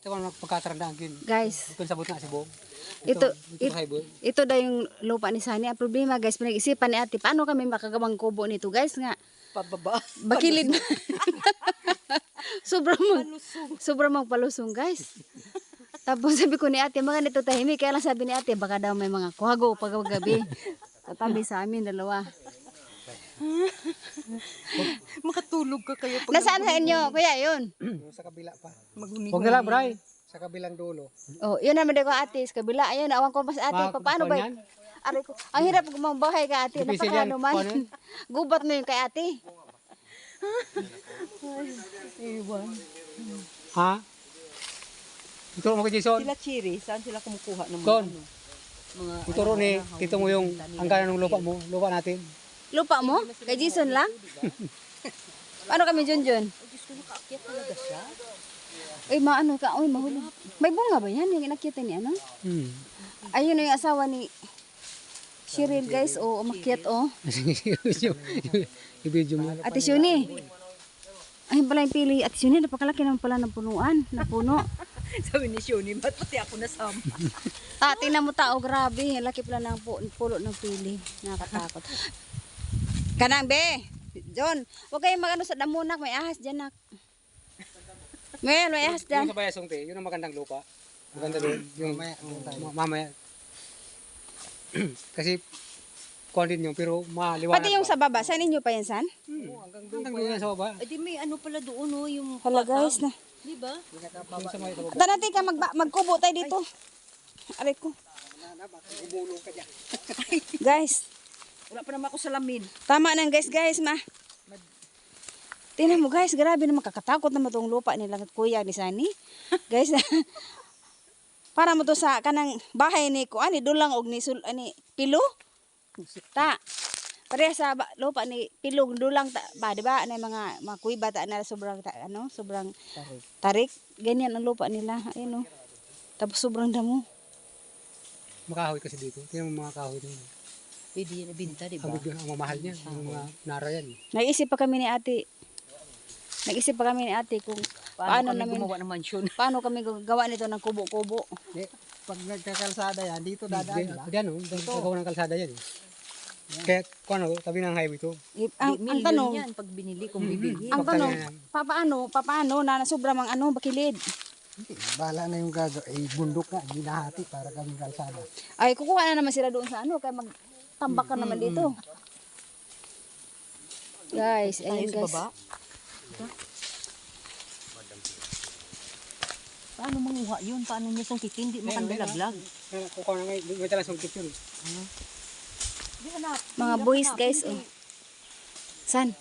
Ito ang pagkatarandaan yun. Guys, Ito sabot na si Bong. ito daw yung lupa ni Sunny. Ang problema guys, pinag-isipan ni ate, paano kami makagawang kubo nito guys nga? Pababa. Bakilid. sobrang magpalusong guys. Tapos sabi ko ni ate, mga nito tahimik. Kaya lang sabi ni ate, baka daw may mga kuhago paggabi. Tatabi sa amin dalawa. Makatulog ka kayo. Nasaan sa inyo? Kuya, yun. Sa kabila pa. Maghuni. Huwag na lang, Bray. Sa kabilang dulo. Oh, yun naman din ko ate. Sa kabila, ayun, awan ko pa sa ate. Paano ba? Aray ko. Ang hirap gumambahay kay ate. Napakano man. Gubat mo yun kay ate. Ewan. Ha? Ito mo kay Jason. Sila Chiri, saan sila kumukuha ng Don. mga Ituro ni, kita mo yung hangganan ng lupa mo. Lupa natin. Lupa mo? Kay Jason lang? Paano kami Junjun? Diyos ko, nakaakyat talaga siya. Ay, maano ka? Ay, mahulog. May bunga ba yan? Yung inakita ni ano? Ayun na yung asawa ni Cheryl guys. O, umakyat o. I-video mo. Ate Shuni. Ayun pala yung pili. Ate Shuni, napakalaki naman pala ng punuan. Napuno. Sabi ni Shoni, ba't pati ako nasama? Tingnan mo tao, grabe. Laki pala ng pulo ng pili. Nakakatakot. Kanang be. John, huwag kayong magano sa damunak. May ahas dyan nak. Ngayon, may ahas dyan. Yung sa Bayasong te, yun ang magandang lupa. Maganda doon. Yung mamaya. Kasi kuhan din yun, pero maliwanag. Pati yung sa baba, saan inyo pa yan, San? hanggang doon yan sa baba. Ay, di may ano pala doon, no, yung Hala guys na. di ba? Yung sa may sa baba. Ata natin ka magkubo tayo dito. Aray ko. Guys, Wala pa naman ako salamin. tama na guys ma. Tingnan mo guys, grabe naman kakatakot naman itong lupa nila kuya ni Sunny. Guys, para mo to sa kanang bahay ni Kuan, ni Dulang og ni Pilo. Ta. Pareha sa lupa ni Pilong Dulang ta, ba, di ba? Ano mga kuiba ta na sobrang sobrang tarik. Ganyan ang lupa nila. Ayun oh. Tapos sobrang damo. Makahoy kasi dito. Tingnan mo mga kahoy dito. Pwede yan nabinta, di ba? Habog yun, ang mamahal niya. Yung mga nara yan. Nag-isip pa kami ni ate. Kung paano kami namin gumawa ng mansyon? paano kami gawa nito ng kubo-kubo. Pag nagkakalsada yan, dito dadaan ba? Diyan o, gagawa ng kalsada yan. Kaya kung ano, tabi ng highway to. Ang tanong, yan pag binili, kung bibili. ang tanong, papaano na sobrang bakilid. Bala na yung bundok na, ginahati para kaming kalsada. Ay, kukuha na naman sila doon sa kaya magtambak ka naman dito. Guys, ayun Sa guys. baba? Paano manguha yun? Paano niya sungkitin? Di makandalaglag. Kung ano nga, may talang sungkit yun. Mga boys guys, oh. San?